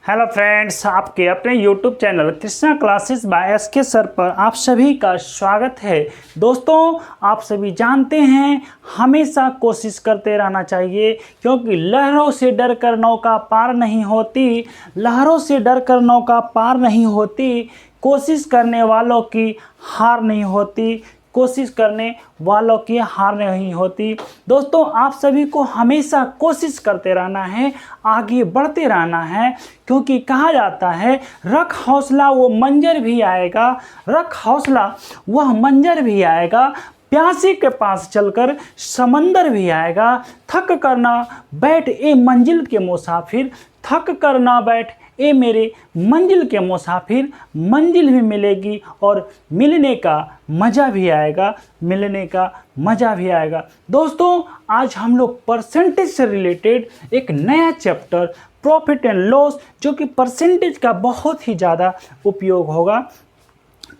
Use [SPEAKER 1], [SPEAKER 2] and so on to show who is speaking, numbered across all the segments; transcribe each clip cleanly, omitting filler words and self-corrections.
[SPEAKER 1] Hello friends, आपके अपने YouTube channel Krishna classes by SK sir पर आप सभी का स्वागत है। दोस्तों, आप सभी जानते हैं हमेशा कोशिश करते रहना चाहिए, क्योंकि लहरों से डरकर नौका पार नहीं होती। लहरों से डरकर नौका पार नहीं होती, कोशिश करने वालों की हार नहीं होती। कोशिश करने वालों की हार नहीं होती। दोस्तों, आप सभी को हमेशा कोशिश करते रहना है, आगे बढ़ते रहना है, क्योंकि कहा जाता है रख हौसला वो मंजर भी आएगा, रख हौसला वह मंजर भी आएगा, प्यासे के पास चलकर समंदर भी आएगा। थक कर ना बैठ ए मंजिल के मुसाफिर, थक कर ना बैठ ए मेरे मंजिल के मुसाफिर, मंजिल भी मिलेगी और मिलने का मज़ा भी आएगा, मिलने का मज़ा भी आएगा। दोस्तों, आज हम लोग परसेंटेज से रिलेटेड एक नया चैप्टर प्रॉफिट एंड लॉस, जो कि परसेंटेज का बहुत ही ज़्यादा उपयोग होगा,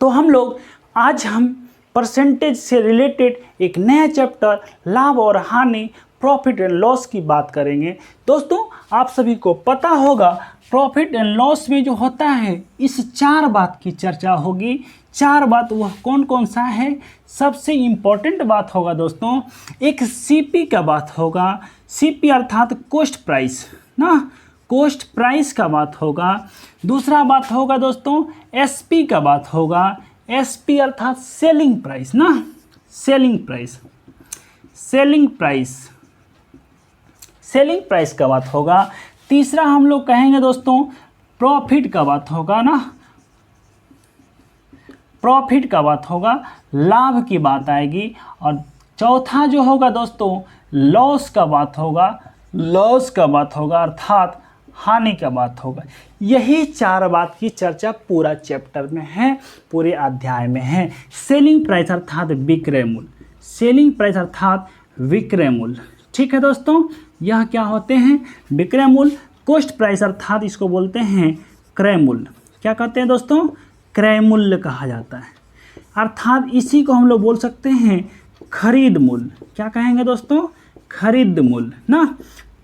[SPEAKER 1] तो हम परसेंटेज से रिलेटेड एक नया चैप्टर लाभ और हानि प्रॉफिट एंड लॉस की बात करेंगे। दोस्तों, आप सभी को पता होगा प्रॉफिट एंड लॉस में जो होता है इस 4 बात की चर्चा होगी। 4 बात वह कौन कौन सा है? सबसे इम्पोर्टेंट बात होगा दोस्तों, एक सीपी का बात होगा। सीपी अर्थात कॉस्ट प्राइस ना, कॉस्ट प्राइस का बात होगा। दूसरा बात होगा दोस्तों एसपी का बात होगा। एसपी अर्थात सेलिंग प्राइस ना, selling price, selling price, selling price का बात होगा। तीसरा हम लोग कहेंगे दोस्तों प्रॉफिट का बात होगा ना, प्रॉफिट का बात होगा, लाभ की बात आएगी। और चौथा जो होगा दोस्तों लॉस का बात होगा, लॉस का बात होगा अर्थात हानि का बात होगा। यही 4 बात की चर्चा पूरा चैप्टर में है, पूरे अध्याय में है। सेलिंग प्राइस अर्थात विक्रय मूल्य, सेलिंग प्राइस अर्थात विक्रय मूल्य। ठीक है दोस्तों, यह क्या होते हैं? विक्रय मूल्य। कॉस्ट प्राइस अर्थात इसको बोलते हैं क्रय मूल्य। क्या कहते हैं दोस्तों? क्रय मूल्य कहा जाता है, अर्थात इसी को हम लोग बोल सकते हैं खरीद मूल्य। क्या कहेंगे दोस्तों? खरीद मूल्य ना।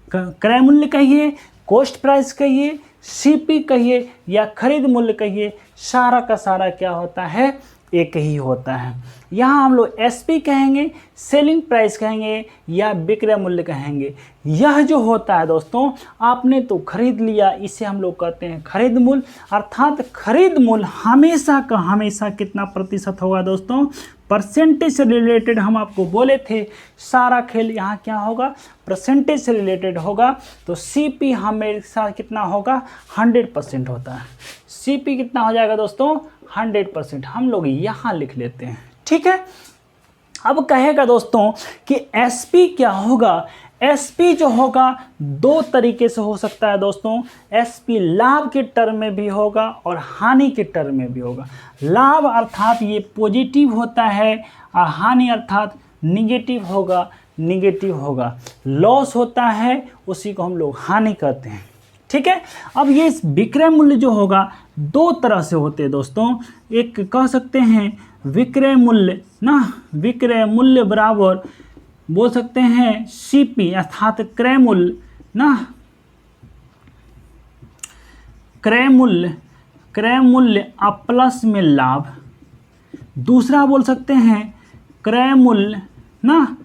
[SPEAKER 1] क्रय मूल्य कहिए, कॉस्ट प्राइस कहिए, सीपी कहिए या खरीद मूल्य कहिए, सारा का सारा क्या होता है? एक ही होता है। यहाँ हम लोग एसपी कहेंगे, सेलिंग प्राइस कहेंगे या विक्रय मूल्य कहेंगे। यह जो होता है दोस्तों, आपने तो खरीद लिया, इसे हम लोग कहते हैं खरीद मूल्य। अर्थात खरीद मूल्य हमेशा का हमेशा कितना प्रतिशत होगा दोस्तों? परसेंटेज से रिलेटेड हम आपको बोले थे, सारा खेल यहाँ क्या होगा? परसेंटेज से रिलेटेड होगा। तो सीपी हमेशा कितना होगा? 100% होता है। सीपी कितना हो जाएगा दोस्तों? 100%। हम लोग यहाँ लिख लेते हैं, ठीक है। अब कहेगा दोस्तों कि एसपी क्या होगा? एसपी जो होगा 2 तरीके से हो सकता है दोस्तों। एसपी लाभ के टर्म में भी होगा और हानि के टर्म में भी होगा। लाभ अर्थात ये पॉजिटिव होता है और हानि अर्थात निगेटिव होगा, निगेटिव होगा। लॉस होता है, उसी को हम लोग हानि कहते हैं, ठीक है। अब ये विक्रय मूल्य जो होगा 2 तरह से होते हैं दोस्तों। एक कह सकते हैं विक्रय मूल्य ना, विक्रय मूल्य बराबर बोल सकते हैं सीपी अर्थात क्रय मूल्य ना, क्रय मूल्य, क्रय मूल्य प्लस में लाभ। दूसरा बोल सकते हैं क्रय मूल्य ना,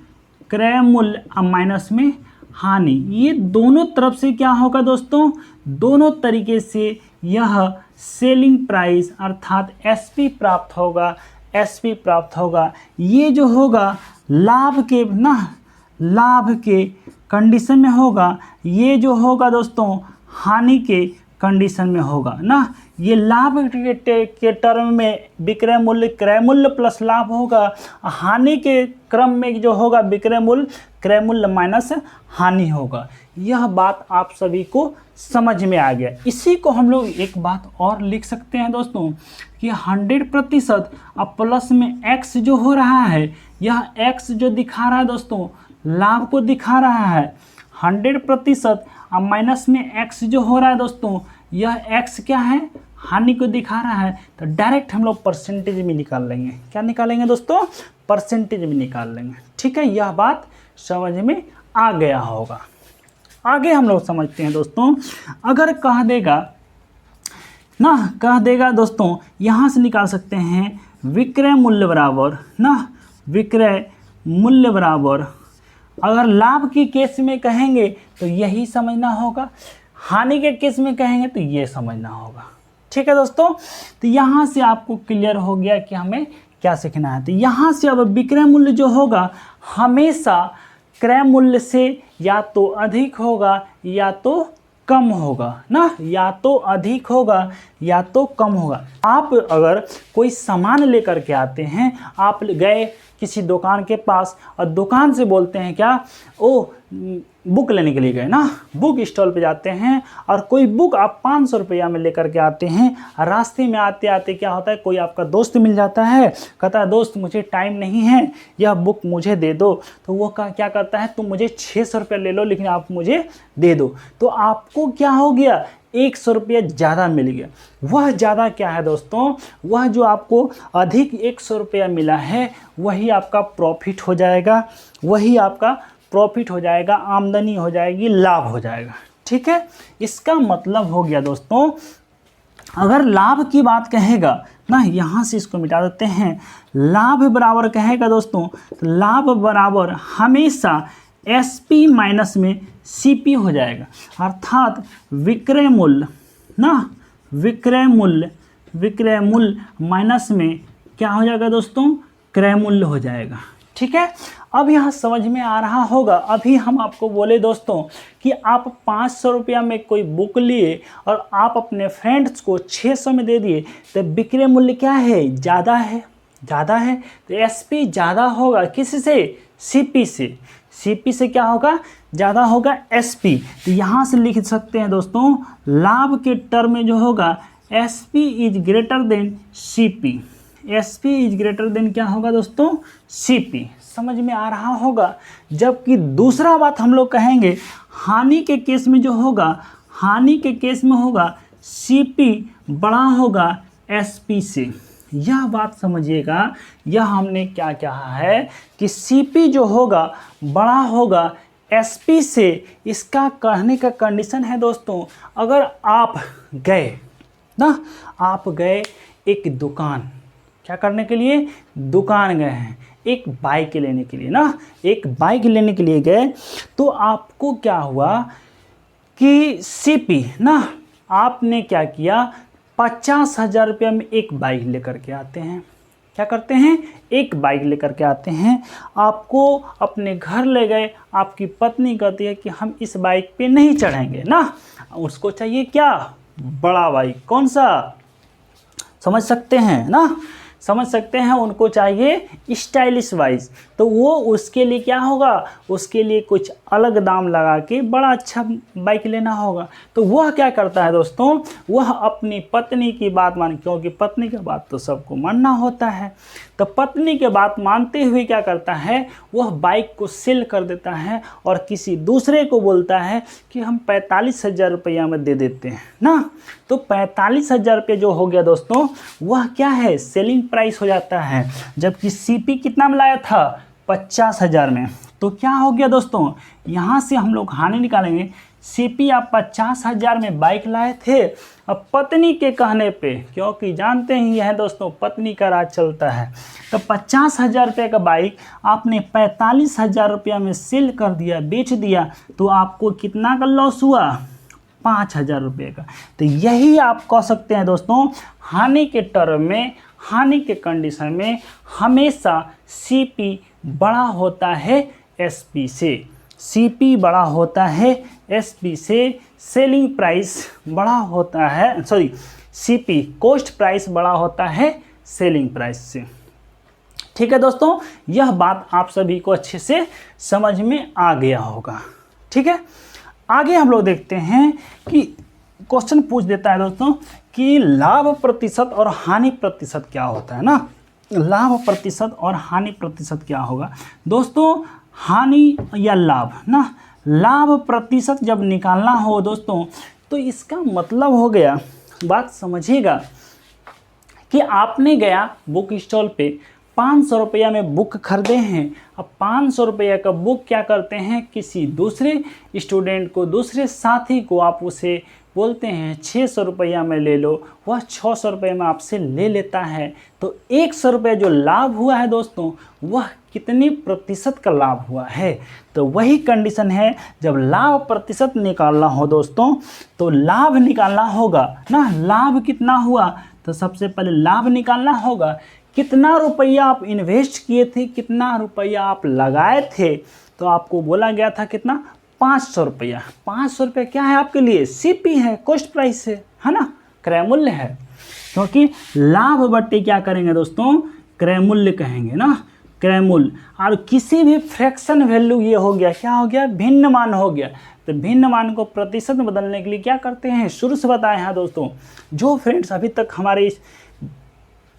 [SPEAKER 1] क्रय मूल्य माइनस में हानि। ये दोनों तरफ से क्या होगा दोस्तों? दोनों तरीके से यह सेलिंग प्राइस अर्थात एसपी प्राप्त होगा, एसपी प्राप्त होगा। ये जो होगा लाभ के ना, लाभ के कंडीशन में होगा। ये जो होगा दोस्तों हानि के कंडीशन में होगा ना। ये लाभ के टर्म में विक्रय मूल्य क्रय मूल्य प्लस लाभ होगा। हानि के क्रम में जो होगा विक्रय मूल्य क्रय मूल्य माइनस हानि होगा। यह बात आप सभी को समझ में आ गया। इसी को हम लोग एक बात और लिख सकते हैं दोस्तों कि 100% अब प्लस में एक्स जो हो रहा है, यह एक्स जो दिखा रहा है दोस्तों लाभ को दिखा रहा है। 100% अब माइनस में एक्स जो हो रहा है दोस्तों, यह एक्स क्या है? हानि को दिखा रहा है। तो डायरेक्ट हम लोग परसेंटेज में निकाल लेंगे। क्या निकालेंगे दोस्तों? परसेंटेज में निकाल लेंगे, ठीक है। यह बात समझ में आ गया होगा। आगे हम लोग समझते हैं दोस्तों। अगर कह देगा ना कह देगा दोस्तों, यहाँ से निकाल सकते हैं विक्रय मूल्य बराबर ना, विक्रय मूल्य बराबर, अगर लाभ के केस में कहेंगे तो यही समझना होगा, हानि के केस में कहेंगे तो ये समझना होगा। ठीक है दोस्तों, तो यहाँ से आपको क्लियर हो गया कि हमें क्या सीखना है। तो यहाँ से अब विक्रय मूल्य जो होगा हमेशा क्रय मूल्य से या तो अधिक होगा या तो कम होगा ना, या तो अधिक होगा या तो कम होगा। आप अगर कोई सामान लेकर के आते हैं, आप गए किसी दुकान के पास और दुकान से बोलते हैं क्या, ओ बुक लेने के लिए गए ना, बुक स्टॉल पे जाते हैं और कोई बुक आप 500 रुपया में लेकर के आते हैं, रास्ते में आते आते क्या होता है, कोई आपका दोस्त मिल जाता है, कहता है दोस्त मुझे टाइम नहीं है, यह बुक मुझे दे दो। तो वो क्या करता है, तुम मुझे 600 रुपया ले लो लेकिन आप मुझे दे दो। तो आपको क्या हो गया, 100 रुपया ज़्यादा मिल गया। वह ज़्यादा क्या है दोस्तों, वह जो आपको अधिक 100 रुपया मिला है वही आपका प्रॉफिट हो जाएगा, वही आपका प्रॉफिट हो जाएगा, आमदनी हो जाएगी, लाभ हो जाएगा। ठीक है, इसका मतलब हो गया दोस्तों, अगर लाभ की बात कहेगा ना, यहाँ से इसको मिटा देते हैं, लाभ बराबर कहेगा दोस्तों, तो लाभ बराबर हमेशा SP माइनस में CP हो जाएगा, अर्थात विक्रय मूल्य ना, विक्रय मूल्य माइनस में क्या हो जाएगा दोस्तों, क्रय मूल्य हो जाएगा। ठीक है, अब यहाँ समझ में आ रहा होगा। अभी हम आपको बोले दोस्तों कि आप 500 रुपया में कोई बुक लिए और आप अपने फ्रेंड्स को 600 में दे दिए, तो विक्रय मूल्य क्या है, ज़्यादा है, तो SP ज़्यादा होगा किससे, CP से, CP से क्या होगा, ज़्यादा होगा SP। तो यहाँ से लिख सकते हैं दोस्तों, लाभ के टर्म में जो होगा SP is greater than CP, SP is greater than क्या होगा दोस्तों, CP। समझ में आ रहा होगा। जबकि दूसरा बात हम लोग कहेंगे, हानि के केस में जो होगा, हानि के केस में होगा CP बड़ा होगा SP से। यह बात समझिएगा, यह हमने क्या कहा है कि CP जो होगा बड़ा होगा SP से। इसका कहने का कंडीशन है दोस्तों, अगर आप गए ना, आप गए एक दुकान, क्या करने के लिए, दुकान गए हैं एक बाइक लेने के लिए ना, एक बाइक लेने के लिए गए, तो आपको क्या हुआ कि CP ना, आपने क्या किया, 50,000 रुपया में एक बाइक लेकर के आते हैं, क्या करते हैं, एक बाइक लेकर के आते हैं, आपको अपने घर ले गए, आपकी पत्नी कहती है कि हम इस बाइक पे नहीं चढ़ेंगे ना, उसको चाहिए क्या, बड़ा बाइक, कौन सा, समझ सकते हैं ना, समझ सकते हैं, उनको चाहिए स्टाइलिश वाइज। तो वो उसके लिए क्या होगा, उसके लिए कुछ अलग दाम लगा के बड़ा अच्छा बाइक लेना होगा। तो वह क्या करता है दोस्तों, वह अपनी पत्नी की बात मान, क्योंकि पत्नी की बात तो सबको मानना होता है, तो पत्नी की बात मानते हुए क्या करता है, वह बाइक को सेल कर देता है और किसी दूसरे को बोलता है कि हम 45,000 रुपया में दे देते हैं ना। तो 45,000 रुपये जो हो गया दोस्तों, वह क्या है, सेलिंग प्राइस हो जाता है। जबकि CP कितना में लाया था, 50,000 में। तो क्या हो गया दोस्तों, यहाँ से हम लोग हानि निकालेंगे। CP आप 50,000 में बाइक लाए थे, अब पत्नी के कहने पे, क्योंकि जानते ही हैं दोस्तों पत्नी का राज चलता है, तो 50,000 रुपये का बाइक आपने 45,000 रुपया में सेल कर दिया, बेच दिया, तो आपको कितना का लॉस हुआ, 5,000 रुपये का। तो यही आप कह सकते हैं दोस्तों, हानि के टर्म में, हानि के कंडीशन में हमेशा CP बड़ा होता है SP से, CP बड़ा होता है SP से, सेलिंग प्राइस बड़ा होता है, सॉरी CP कॉस्ट प्राइस बड़ा होता है सेलिंग प्राइस से। ठीक है दोस्तों, यह बात आप सभी को अच्छे से समझ में आ गया होगा। ठीक है, आगे हम लोग देखते हैं कि क्वेश्चन पूछ देता है दोस्तों कि लाभ प्रतिशत और हानि प्रतिशत क्या होता है ना, लाभ प्रतिशत और हानि प्रतिशत क्या होगा दोस्तों। हानि या लाभ ना, लाभ प्रतिशत जब निकालना हो दोस्तों, तो इसका मतलब हो गया, बात समझिएगा कि आपने गया बुक स्टॉल पे 500 रुपया में बुक खरीदे हैं। अब 500 रुपया का बुक क्या करते हैं, किसी दूसरे स्टूडेंट को, दूसरे साथी को आप उसे बोलते हैं 600 रुपया में ले लो, वह 600 रुपये में आपसे ले लेता है। तो 100 रुपये जो लाभ हुआ है दोस्तों, वह कितनी प्रतिशत का लाभ हुआ है। तो वही कंडीशन है, जब लाभ प्रतिशत निकालना हो दोस्तों, तो लाभ निकालना होगा ना, लाभ कितना हुआ, तो सबसे पहले लाभ निकालना होगा, कितना रुपया आप इन्वेस्ट किए थे, कितना रुपया आप लगाए थे। तो आपको बोला गया था कितना, 500 रुपया। 500 रुपया क्या है आपके लिए, सीपी है, कॉस्ट प्राइस है ना, क्रय मूल्य है। क्योंकि लाभ बट्टे क्या करेंगे दोस्तों, क्रय मूल्य कहेंगे ना, क्रय मूल्य। और किसी भी फ्रैक्शन वैल्यू ये हो गया, क्या हो गया, भिन्न मान हो गया। तो भिन्न मान को प्रतिशत में बदलने के लिए क्या करते हैं, शुरू से बताए हैं दोस्तों। जो फ्रेंड्स अभी तक हमारे इस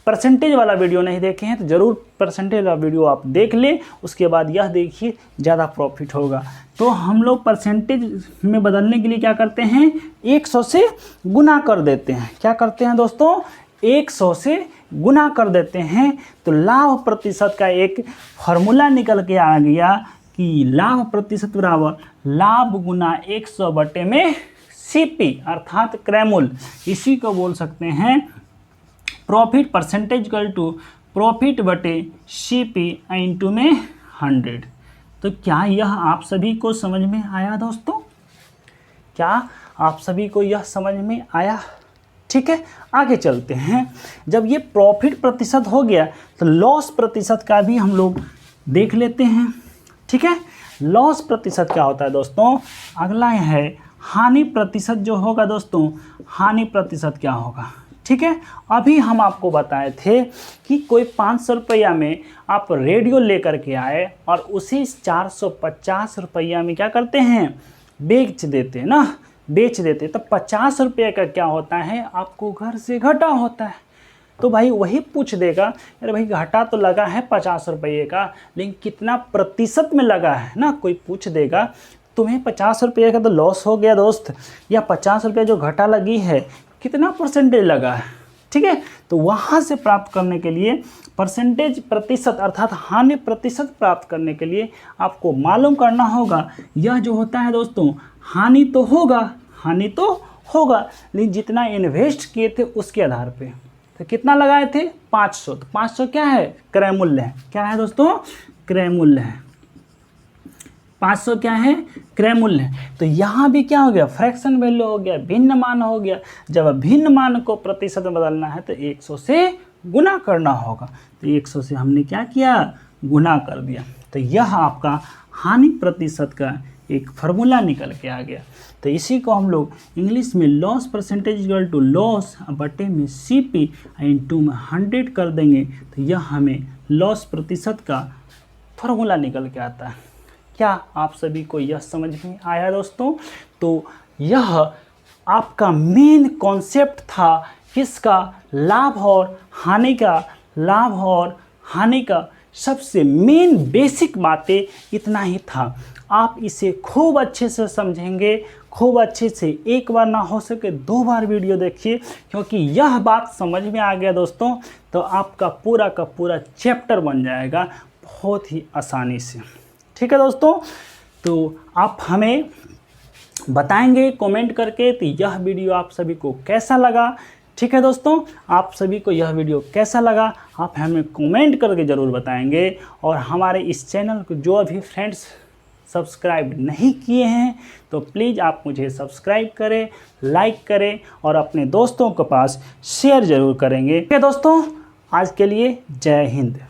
[SPEAKER 1] परसेंटेज वाला वीडियो नहीं देखे हैं तो ज़रूर परसेंटेज वाला वीडियो आप देख लें, उसके बाद यह देखिए, ज़्यादा प्रॉफिट होगा। तो हम लोग परसेंटेज में बदलने के लिए क्या करते हैं, 100 से गुना कर देते हैं। क्या करते हैं दोस्तों, 100 से गुना कर देते हैं। तो लाभ प्रतिशत का एक फार्मूला निकल के आ गया कि लाभ प्रतिशत बराबर लाभ गुना 100 बटे में सीपी अर्थात क्रय मूल्य। इसी को बोल सकते हैं profit percentage equal to profit बटे सीपी इंटू में 100। तो क्या यह आप सभी को समझ में आया दोस्तों, क्या आप सभी को यह समझ में आया। ठीक है, आगे चलते हैं। जब ये प्रॉफिट प्रतिशत हो गया तो लॉस प्रतिशत का भी हम लोग देख लेते हैं। ठीक है, लॉस प्रतिशत क्या होता है दोस्तों, अगला है हानि प्रतिशत जो होगा दोस्तों, हानि प्रतिशत क्या होगा। ठीक है, अभी हम आपको बताए थे कि कोई 500 रुपया में आप रेडियो लेकर के आए और उसी 450 रुपया में क्या करते हैं, बेच देते ना, बेच देते। तो 50 रुपये का क्या होता है, आपको घर से घाटा होता है। तो भाई वही पूछ देगा, अरे भाई घाटा तो लगा है 50 रुपये का, लेकिन कितना प्रतिशत में लगा है ना, कोई पूछ देगा तुम्हें 50 रुपये का तो लॉस हो गया दोस्त, या 50 रुपये जो घाटा लगी है कितना परसेंटेज लगा है। ठीक है, तो वहाँ से प्राप्त करने के लिए परसेंटेज प्रतिशत अर्थात हानि प्रतिशत प्राप्त करने के लिए आपको मालूम करना होगा, यह जो होता है दोस्तों, हानि तो होगा, हानि तो होगा, लेकिन जितना इन्वेस्ट किए थे उसके आधार पे। तो कितना लगाए थे, 500। तो 500 क्या है, क्रय मूल्य है। क्या है दोस्तों, क्रय मूल्य है। 500 क्या है, क्रय मूल्य है। तो यहाँ भी क्या हो गया, फ्रैक्शन वैल्यू हो गया, भिन्न मान हो गया। जब भिन्न मान को प्रतिशत में बदलना है तो 100 से गुना करना होगा। तो 100 से हमने क्या किया, गुना कर दिया। तो यह आपका हानि प्रतिशत का एक फार्मूला निकल के आ गया। तो इसी को हम लोग इंग्लिश में loss percentage equal to loss बटे में सीपी इंटू में 100 कर देंगे। तो यह हमें लॉस प्रतिशत का फार्मूला निकल के आता है। क्या आप सभी को यह समझ में आया दोस्तों। तो यह आपका मेन कॉन्सेप्ट था किसका, लाभ और हानि का। लाभ और हानि का सबसे मेन बेसिक बातें इतना ही था। आप इसे खूब अच्छे से समझेंगे, खूब अच्छे से, एक बार ना हो सके 2 बार वीडियो देखिए, क्योंकि यह बात समझ में आ गया दोस्तों तो आपका पूरा का पूरा चैप्टर बन जाएगा बहुत ही आसानी से। ठीक है दोस्तों, तो आप हमें बताएंगे कमेंट करके तो यह वीडियो आप सभी को कैसा लगा। ठीक है दोस्तों, आप सभी को यह वीडियो कैसा लगा आप हमें कमेंट करके ज़रूर बताएंगे। और हमारे इस चैनल को जो अभी फ्रेंड्स सब्सक्राइब नहीं किए हैं तो प्लीज़ आप मुझे सब्सक्राइब करें, लाइक करें और अपने दोस्तों के पास शेयर ज़रूर करेंगे। ठीक है दोस्तों, आज के लिए जय हिंद।